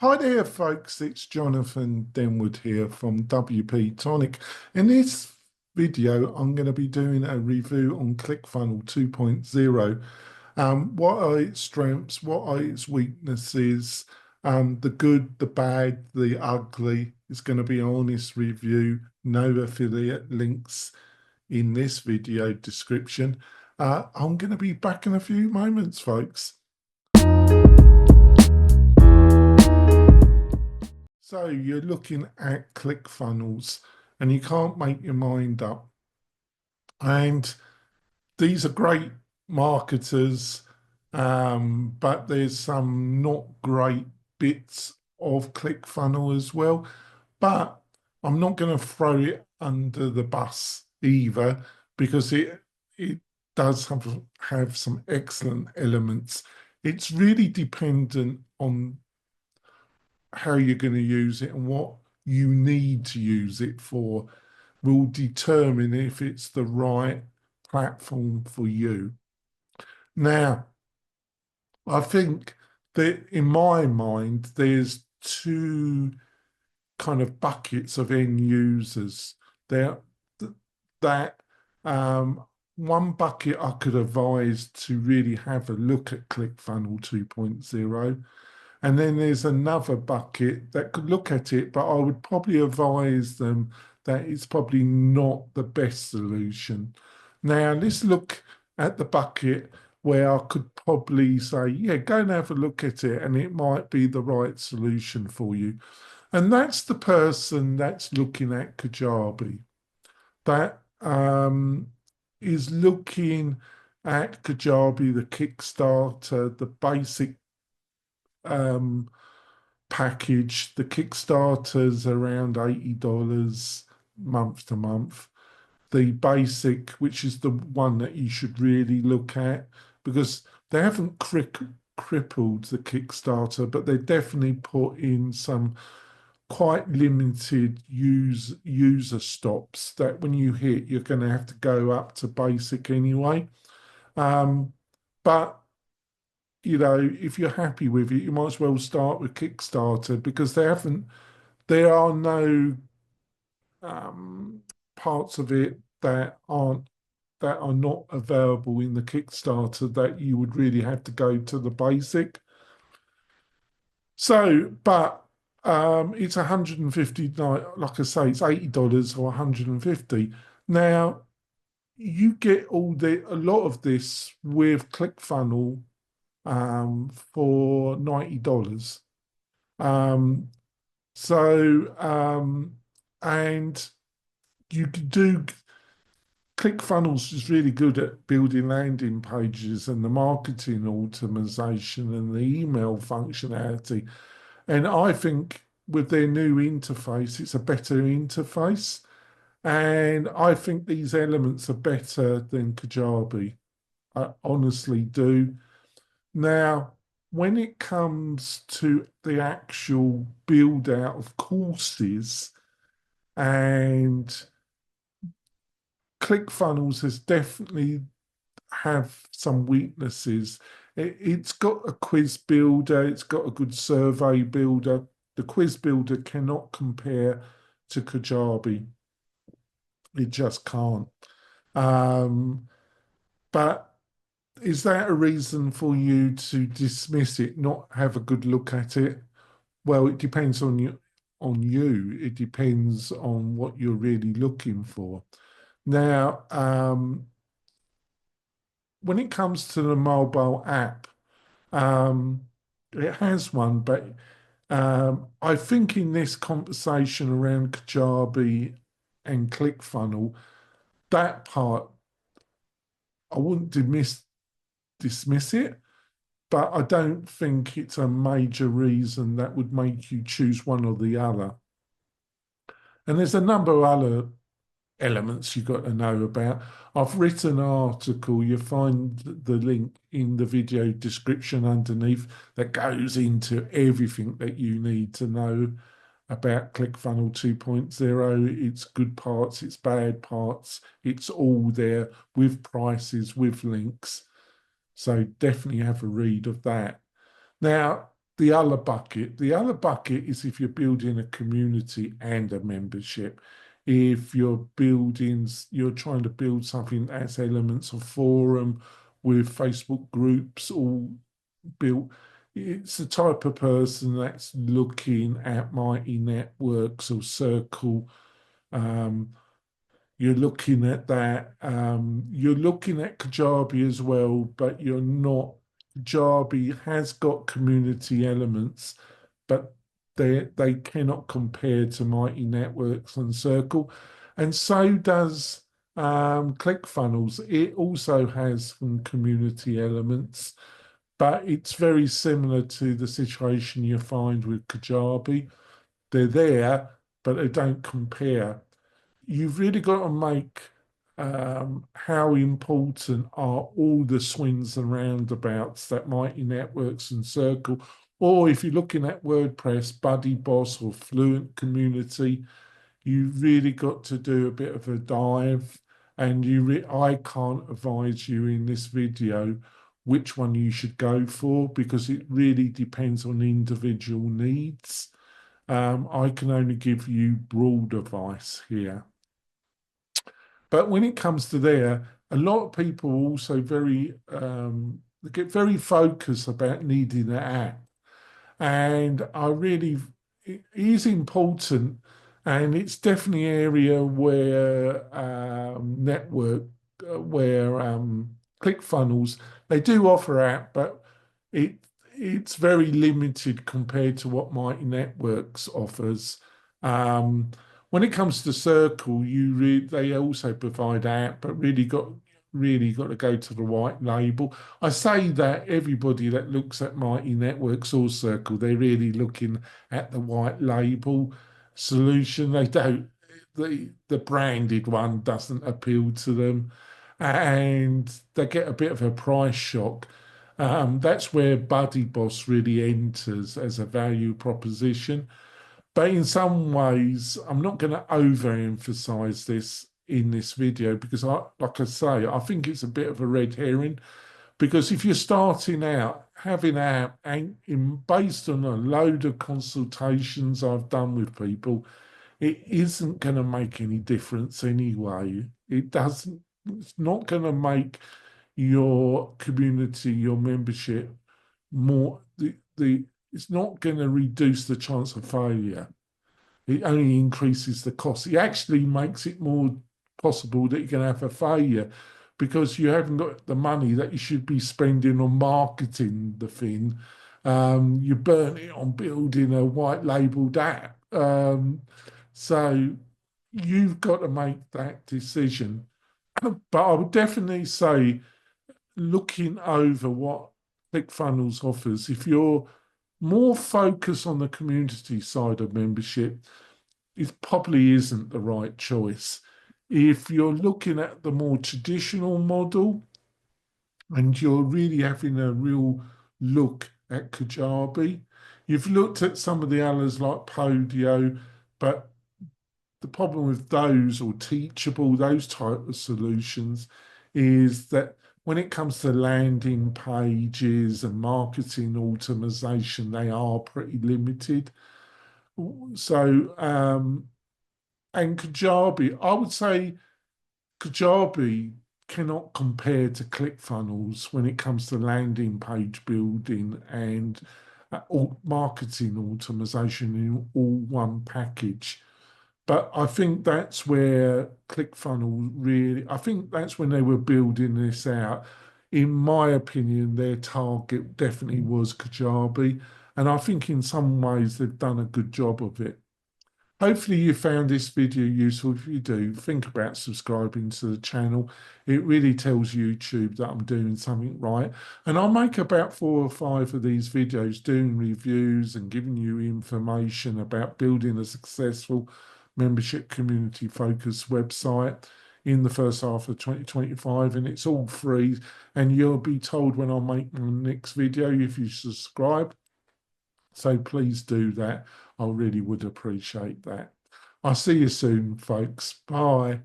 Hi there, folks. It's Jonathan Denwood here from WP-Tonic. In this video, I'm going to be doing a review on ClickFunnels 2.0. What are its strengths? What are its weaknesses? The good, the bad, the ugly. It's going to be an honest review. No affiliate links in this video description. I'm going to be back in a few moments, folks. So you're looking at ClickFunnels and you can't make your mind up. And these are great marketers, but there's some not great bits of ClickFunnels as well. But I'm not going to throw it under the bus either because it does have some excellent elements. It's really dependent on how you're going to use it and what you need to use it for will determine if it's the right platform for you. Now, I think that in my mind, there's two kind of buckets of end users. There, that one bucket I could advise to really have a look at ClickFunnels 2.0. And then there's another bucket that could look at it, but I would probably advise them that it's probably not the best solution. Now, let's look at the bucket where I could probably say, yeah, go and have a look at it, and it might be the right solution for you. And that's the person that's looking at Kajabi, that is looking at Kajabi, the Kickstarter, the basic package. The Kickstarter's around $80 month to month. The basic, which is the one that you should really look at, because they haven't crippled the Kickstarter, but they definitely put in some quite limited user stops that when you hit, you're going to have to go up to basic anyway. But you know, if you're happy with it, you might as well start with Kickstarter because there are no parts of it that are not available in the Kickstarter that you would really have to go to the basic. So, but it's 150, like I say, it's $80 or 150. Now, you get a lot of this with ClickFunnels for $90. Um, so, and you can do ClickFunnels is really good at building landing pages and the marketing automation and the email functionality. And I think with their new interface, it's a better interface. And I think these elements are better than Kajabi. I honestly do. Now, when it comes to the actual build out of courses, and ClickFunnels has definitely have some weaknesses. It's got a quiz builder, it's got a good survey builder. The quiz builder cannot compare to Kajabi. It just can't. But is that a reason for you to dismiss it, not have a good look at it? Well, it depends on you. It depends on what you're really looking for. Now, when it comes to the mobile app, it has one, but I think in this conversation around Kajabi and ClickFunnel, that part I wouldn't dismiss it, but I don't think it's a major reason that would make you choose one or the other. And there's a number of other elements you've got to know about. I've written an article, you find the link in the video description underneath that goes into everything that you need to know about ClickFunnels 2.0, its good parts, its bad parts, it's all there with prices, with links. So definitely have a read of that. Now, the other bucket. The other bucket is if you're building a community and a membership. If you're trying to build something that has elements of forum with Facebook groups all built. It's the type of person that's looking at Mighty Networks or Circle. Um, you're looking at that. You're looking at Kajabi as well, but you're not. Kajabi has got community elements, but they cannot compare to Mighty Networks and Circle, and so does ClickFunnels. It also has some community elements, but it's very similar to the situation you find with Kajabi. They're there, but they don't compare. You've really got to make how important are all the swings and roundabouts that Mighty Networks and Circle, or if you're looking at WordPress, Buddy Boss or Fluent Community, you've really got to do a bit of a dive. And I can't advise you in this video which one you should go for because it really depends on individual needs. I can only give you broad advice here. But when it comes to there, a lot of people also they get very focused about needing an app. And it is important, and it's definitely an area where ClickFunnels, they do offer app, but it it's very limited compared to what Mighty Networks offers. Um, when it comes to Circle, they also provide app, but really got to go to the white label. I say that everybody that looks at Mighty Networks or Circle, they're really looking at the white label solution. They don't. The branded one doesn't appeal to them, and they get a bit of a price shock. That's where Buddy Boss really enters as a value proposition. But in some ways, I'm not going to overemphasize this in this video because, like I say, I think it's a bit of a red herring. Because if you're starting out, having app and based on a load of consultations I've done with people, it isn't going to make any difference anyway. It doesn't. It's not going to make your community, your membership more. It's not going to reduce the chance of failure. It only increases the cost. It actually makes it more possible that you can have a failure because you haven't got the money that you should be spending on marketing the thing. You burn it on building a white labeled app. So you've got to make that decision. But I would definitely say looking over what ClickFunnels offers, if you're more focused on the community side of membership, it probably isn't the right choice. If you're looking at the more traditional model and you're really having a real look at Kajabi, you've looked at some of the others like Podio, but the problem with those or Teachable, those type of solutions is that when it comes to landing pages and marketing automation, they are pretty limited. So, and Kajabi, I would say Kajabi cannot compare to ClickFunnels when it comes to landing page building and marketing automation in all one package. But I think that's where ClickFunnels really, I think that's when they were building this out. In my opinion, their target definitely was Kajabi. And I think in some ways they've done a good job of it. Hopefully you found this video useful. If you do, think about subscribing to the channel. It really tells YouTube that I'm doing something right. And I'll make about 4 or 5 of these videos doing reviews and giving you information about building a successful membership community focused website in the first half of 2025. And it's all free. And you'll be told when I make my next video if you subscribe. So please do that. I really would appreciate that. I'll see you soon, folks. Bye.